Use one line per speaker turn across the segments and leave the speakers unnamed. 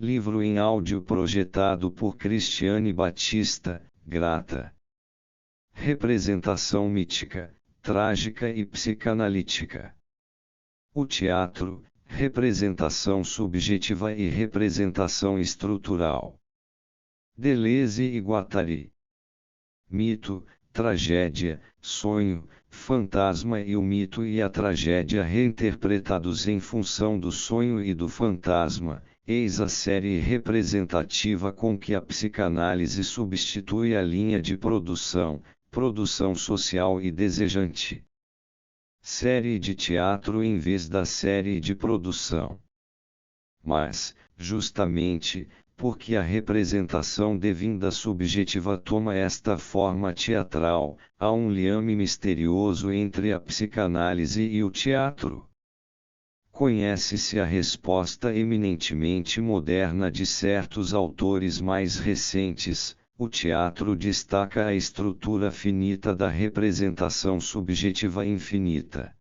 livro em áudio projetado por Cristiane Batista, grata. Representação mítica, trágica e psicanalítica. O teatro, representação subjetiva e representação estrutural. Deleuze e Guattari. Mito, tragédia, sonho, fantasma e o mito e a tragédia reinterpretados em função do sonho e do fantasma, eis a série representativa com que a psicanálise substitui a linha de produção social e desejante. Série de teatro em vez da série de produção. Mas, justamente, porque a representação devinda subjetiva toma esta forma teatral, há um liame misterioso entre a psicanálise e o teatro. Conhece-se a resposta eminentemente moderna de certos autores mais recentes: o teatro destaca a estrutura finita da representação subjetiva infinita.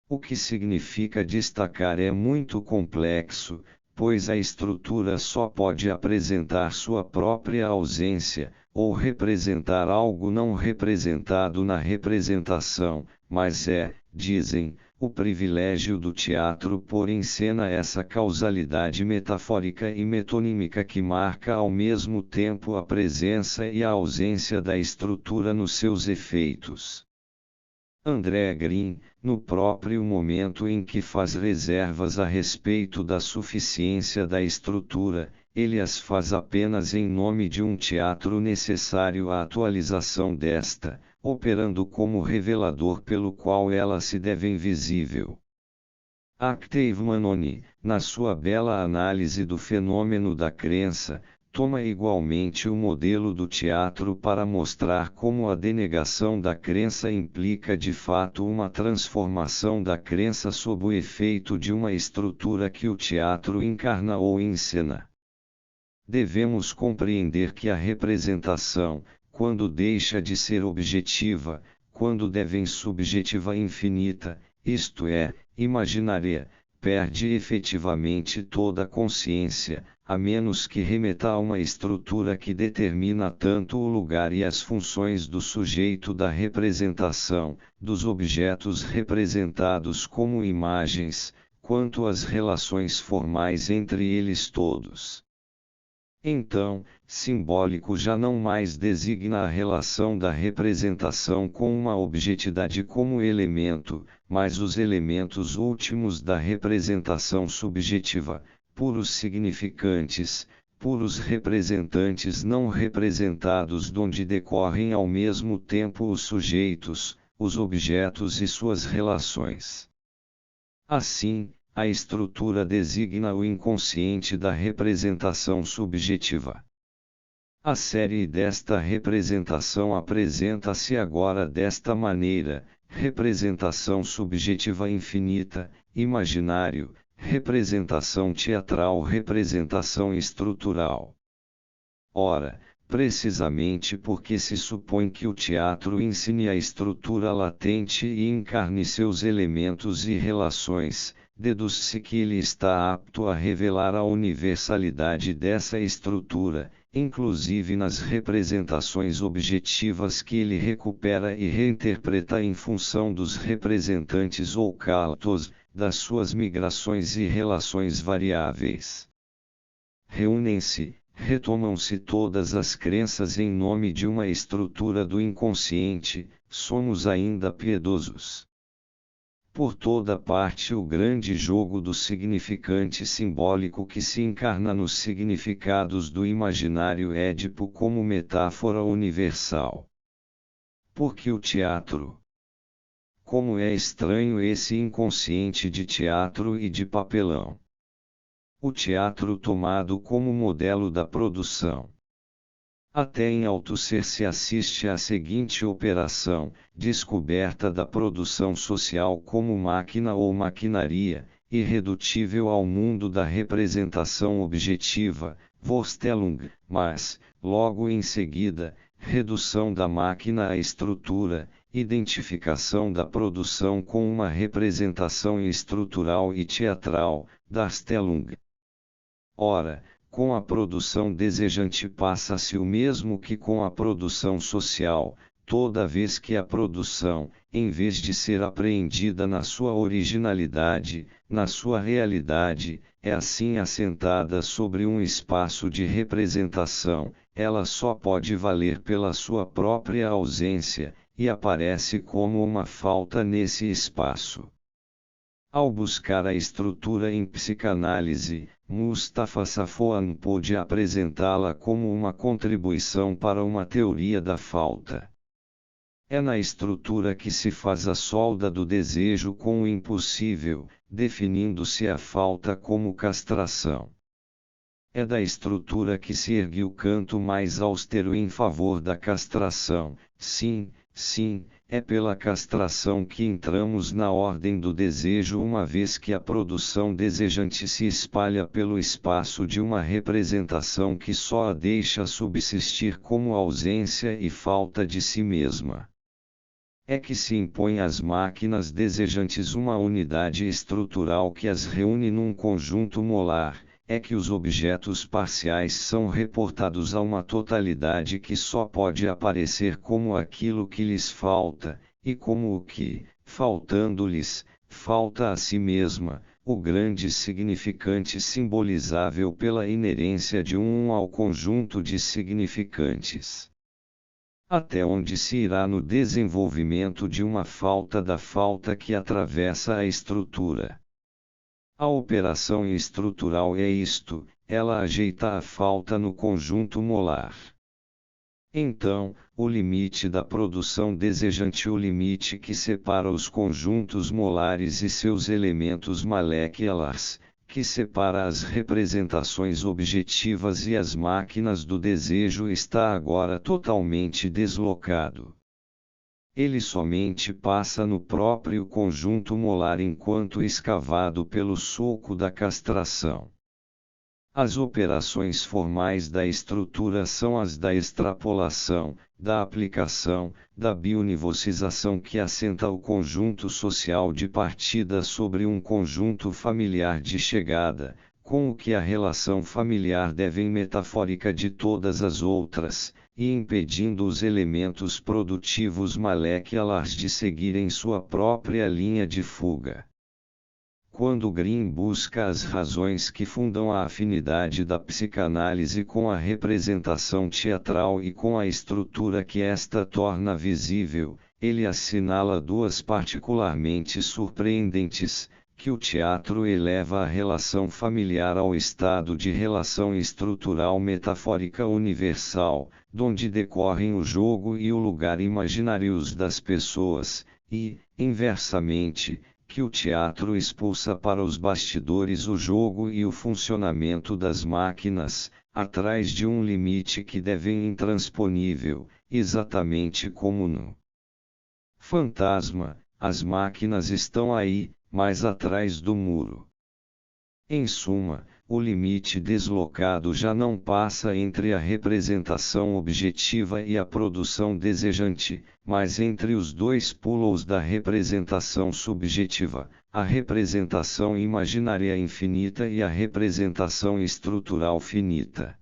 O que significa destacar é muito complexo, pois a estrutura só pode apresentar sua própria ausência, ou representar algo não representado na representação, mas dizem, o privilégio do teatro pôr em cena essa causalidade metafórica e metonímica que marca ao mesmo tempo a presença e a ausência da estrutura nos seus efeitos. André Green, no próprio momento em que faz reservas a respeito da suficiência da estrutura, ele as faz apenas em nome de um teatro necessário à atualização desta, operando como revelador pelo qual ela se deve invisível. Octave Manoni, na sua bela análise do fenômeno da crença, toma igualmente o modelo do teatro para mostrar como a denegação da crença implica de fato uma transformação da crença sob o efeito de uma estrutura que o teatro encarna ou encena. Devemos compreender que a representação, quando deixa de ser objetiva, quando devém subjetiva infinita, isto é, imaginária, perde efetivamente toda a consciência, a menos que remeta a uma estrutura que determina tanto o lugar e as funções do sujeito da representação, dos objetos representados como imagens, quanto as relações formais entre eles todos. Então, simbólico já não mais designa a relação da representação com uma objetividade como elemento, mas os elementos últimos da representação subjetiva, puros significantes, puros representantes não representados donde decorrem ao mesmo tempo os sujeitos, os objetos e suas relações. Assim, a estrutura designa o inconsciente da representação subjetiva. A série desta representação apresenta-se agora desta maneira: representação subjetiva infinita, imaginário, representação teatral, representação estrutural. Ora, precisamente porque se supõe que o teatro ensine a estrutura latente e encarne seus elementos e relações, deduz-se que ele está apto a revelar a universalidade dessa estrutura, inclusive nas representações objetivas que ele recupera e reinterpreta em função dos representantes ou catos, das suas migrações e relações variáveis. Reúnem-se, retomam-se todas as crenças em nome de uma estrutura do inconsciente, somos ainda piedosos. Por toda parte o grande jogo do significante simbólico que se encarna nos significados do imaginário Édipo como metáfora universal. Porque o teatro. Como é estranho esse inconsciente de teatro e de papelão. O teatro tomado como modelo da produção. Até em Althusser se assiste à seguinte operação: descoberta da produção social como máquina ou maquinaria, irredutível ao mundo da representação objetiva, Vorstellung, mas, logo em seguida, redução da máquina à estrutura, identificação da produção com uma representação estrutural e teatral, Darstellung. Ora, com a produção desejante passa-se o mesmo que com a produção social, toda vez que a produção, em vez de ser apreendida na sua originalidade, na sua realidade, é assim assentada sobre um espaço de representação, ela só pode valer pela sua própria ausência, e aparece como uma falta nesse espaço. Ao buscar a estrutura em psicanálise, Mustafa Safwan pôde apresentá-la como uma contribuição para uma teoria da falta. É na estrutura que se faz a solda do desejo com o impossível, definindo-se a falta como castração. É da estrutura que se ergue o canto mais austero em favor da castração. Sim, sim, é pela castração que entramos na ordem do desejo, uma vez que a produção desejante se espalha pelo espaço de uma representação que só a deixa subsistir como ausência e falta de si mesma. É que se impõe às máquinas desejantes uma unidade estrutural que as reúne num conjunto molar, é que os objetos parciais são reportados a uma totalidade que só pode aparecer como aquilo que lhes falta, e como o que, faltando-lhes, falta a si mesma, o grande significante simbolizável pela inerência de um ao conjunto de significantes. Até onde se irá no desenvolvimento de uma falta da falta que atravessa a estrutura. A operação estrutural é isto, ela ajeita a falta no conjunto molar. Então, o limite da produção desejante, o limite que separa os conjuntos molares e seus elementos moleculares, que separa as representações objetivas e as máquinas do desejo, está agora totalmente deslocado. Ele somente passa no próprio conjunto molar enquanto escavado pelo soco da castração. As operações formais da estrutura são as da extrapolação, da aplicação, da biunivocização que assenta o conjunto social de partida sobre um conjunto familiar de chegada, com o que a relação familiar devém metafórica de todas as outras, e impedindo os elementos produtivos moleculares de seguirem sua própria linha de fuga. Quando Green busca as razões que fundam a afinidade da psicanálise com a representação teatral e com a estrutura que esta torna visível, ele assinala duas particularmente surpreendentes, que o teatro eleva a relação familiar ao estado de relação estrutural metafórica universal, donde decorrem o jogo e o lugar imaginários das pessoas, e, inversamente, que o teatro expulsa para os bastidores o jogo e o funcionamento das máquinas, atrás de um limite que devem intransponível, exatamente como no fantasma, as máquinas estão aí, mas atrás do muro. Em suma, o limite deslocado já não passa entre a representação objetiva e a produção desejante, mas entre os dois polos da representação subjetiva, a representação imaginária infinita e a representação estrutural finita.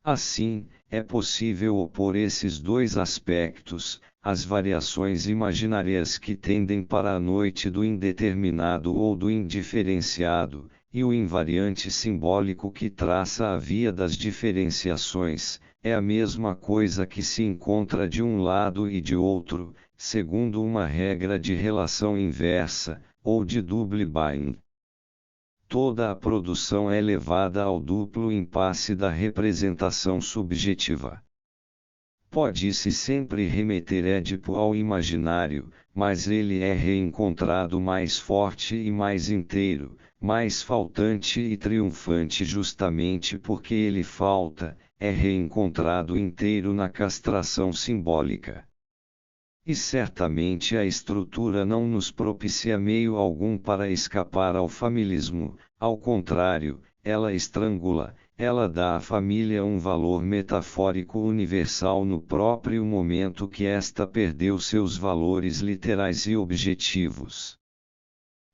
Assim, é possível opor esses dois aspectos, as variações imaginárias que tendem para a noite do indeterminado ou do indiferenciado, e o invariante simbólico que traça a via das diferenciações, é a mesma coisa que se encontra de um lado e de outro, segundo uma regra de relação inversa, ou de double bind. Toda a produção é levada ao duplo impasse da representação subjetiva. Pode-se sempre remeter Édipo ao imaginário, mas ele é reencontrado mais forte e mais inteiro, mais faltante e triunfante justamente porque ele falta, é reencontrado inteiro na castração simbólica. E certamente a estrutura não nos propicia meio algum para escapar ao familismo, ao contrário, ela estrangula, ela dá à família um valor metafórico universal no próprio momento que esta perdeu seus valores literais e objetivos.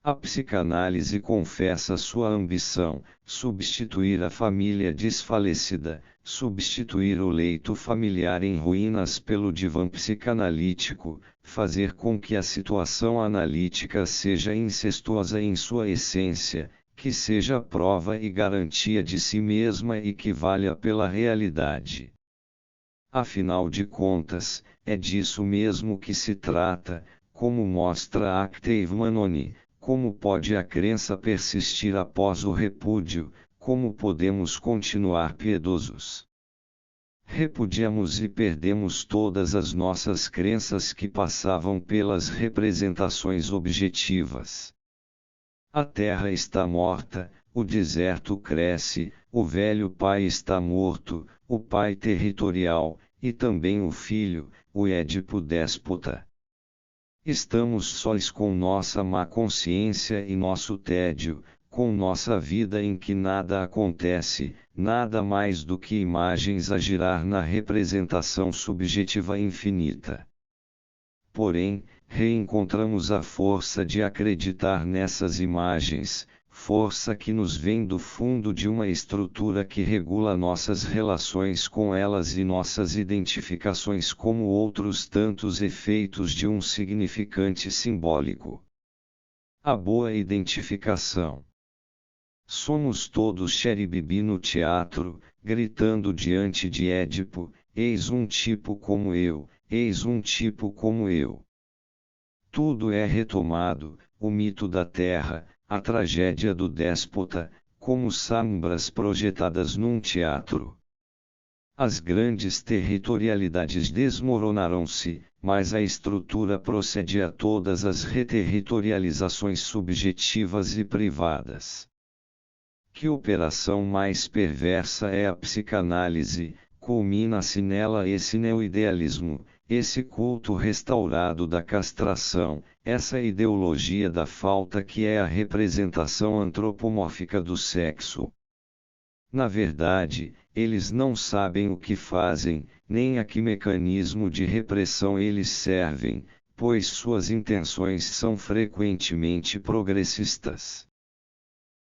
A psicanálise confessa sua ambição: substituir a família desfalecida, substituir o leito familiar em ruínas pelo divã psicanalítico, fazer com que a situação analítica seja incestuosa em sua essência, que seja prova e garantia de si mesma e que valha pela realidade. Afinal de contas, é disso mesmo que se trata, como mostra Actave Manoni. Como pode a crença persistir após o repúdio? Como podemos continuar piedosos? Repudiamos e perdemos todas as nossas crenças que passavam pelas representações objetivas. A terra está morta, o deserto cresce, o velho pai está morto, o pai territorial, e também o filho, o Édipo déspota. Estamos sós com nossa má consciência e nosso tédio, com nossa vida em que nada acontece, nada mais do que imagens a girar na representação subjetiva infinita. Porém, reencontramos a força de acreditar nessas imagens, força que nos vem do fundo de uma estrutura que regula nossas relações com elas e nossas identificações como outros tantos efeitos de um significante simbólico. A boa identificação. Somos todos Xeribibi no teatro, gritando diante de Édipo: eis um tipo como eu, eis um tipo como eu. Tudo é retomado, o mito da terra, a tragédia do déspota, como sombras projetadas num teatro. As grandes territorialidades desmoronaram-se, mas a estrutura procede a todas as reterritorializações subjetivas e privadas. Que operação mais perversa é a psicanálise? Culmina-se nela esse neoidealismo, esse culto restaurado da castração, essa ideologia da falta que é a representação antropomórfica do sexo. Na verdade, eles não sabem o que fazem, nem a que mecanismo de repressão eles servem, pois suas intenções são frequentemente progressistas.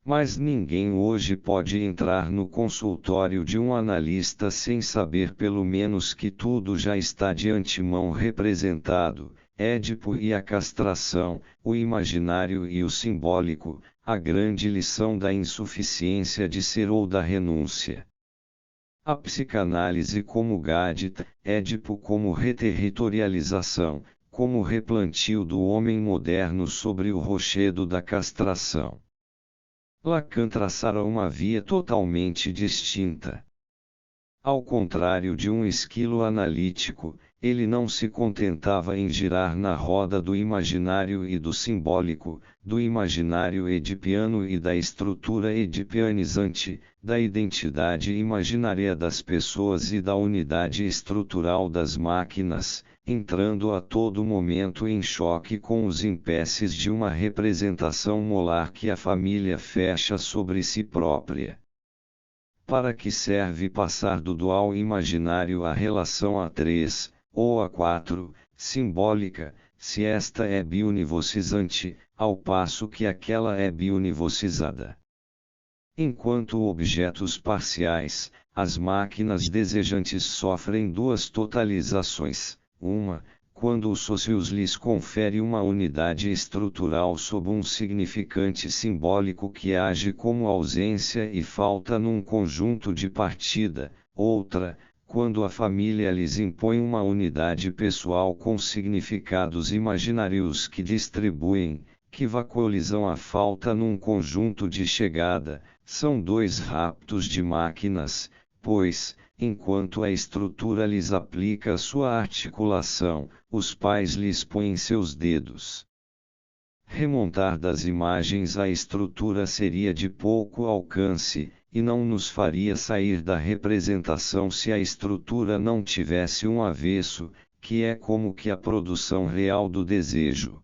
Mas ninguém hoje pode entrar no consultório de um analista sem saber pelo menos que tudo já está de antemão representado: Édipo e a castração, o imaginário e o simbólico, a grande lição da insuficiência de ser ou da renúncia. A psicanálise como Gadita, Édipo como reterritorialização, como replantio do homem moderno sobre o rochedo da castração. Lacan traçara uma via totalmente distinta. Ao contrário de um esquilo analítico, ele não se contentava em girar na roda do imaginário e do simbólico, do imaginário edipiano e da estrutura edipianizante, da identidade imaginária das pessoas e da unidade estrutural das máquinas, entrando a todo momento em choque com os impasses de uma representação molar que a família fecha sobre si própria. Para que serve passar do dual imaginário à relação A3, ou A4, simbólica, se esta é biunivocizante, ao passo que aquela é biunivocizada? Enquanto objetos parciais, as máquinas desejantes sofrem duas totalizações: uma, quando o socius lhes confere uma unidade estrutural sob um significante simbólico que age como ausência e falta num conjunto de partida; outra, quando a família lhes impõe uma unidade pessoal com significados imaginários que distribuem, que vacuolizam a falta num conjunto de chegada. São dois raptos de máquinas, pois, enquanto a estrutura lhes aplica sua articulação, os pais lhes põem seus dedos. Remontar das imagens à estrutura seria de pouco alcance, e não nos faria sair da representação se a estrutura não tivesse um avesso, que é como que a produção real do desejo.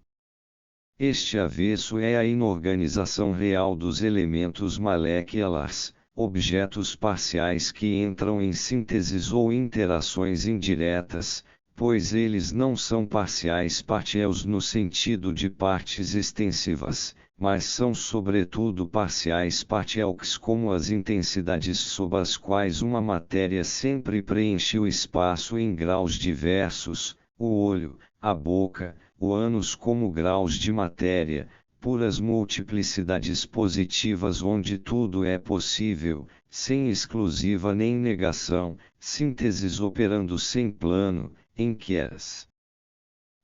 Este avesso é a inorganização real dos elementos moleculares, objetos parciais que entram em sínteses ou interações indiretas, pois eles não são parciais partiels no sentido de partes extensivas, mas são sobretudo parciais partials como as intensidades sob as quais uma matéria sempre preenche o espaço em graus diversos, o olho, a boca, o ânus como graus de matéria, puras multiplicidades positivas onde tudo é possível, sem exclusiva nem negação, sínteses operando sem plano, em que as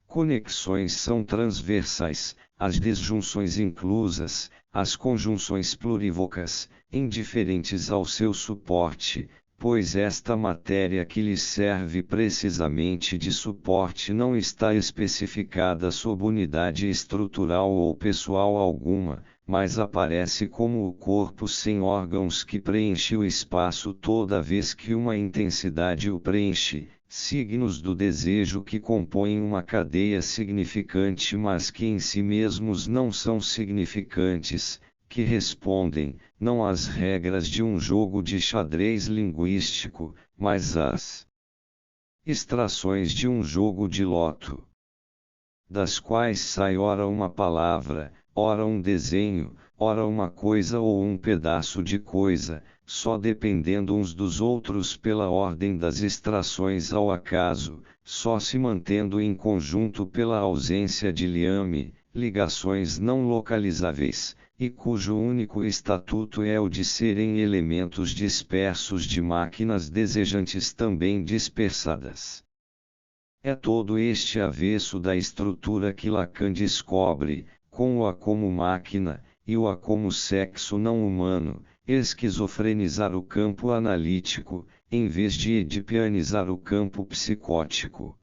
conexões são transversais, as disjunções inclusas, as conjunções plurívocas, indiferentes ao seu suporte, pois esta matéria que lhes serve precisamente de suporte não está especificada sob unidade estrutural ou pessoal alguma, mas aparece como o corpo sem órgãos que preenche o espaço toda vez que uma intensidade o preenche, signos do desejo que compõem uma cadeia significante mas que em si mesmos não são significantes, que respondem, não às regras de um jogo de xadrez linguístico, mas às extrações de um jogo de loto, das quais sai ora uma palavra, ora um desenho, ora uma coisa ou um pedaço de coisa, só dependendo uns dos outros pela ordem das extrações ao acaso, só se mantendo em conjunto pela ausência de liame, ligações não localizáveis, e cujo único estatuto é o de serem elementos dispersos de máquinas desejantes também dispersadas. É todo este avesso da estrutura que Lacan descobre, com o A como máquina, e o A como sexo não humano, esquizofrenizar o campo analítico, em vez de edipianizar o campo psicótico.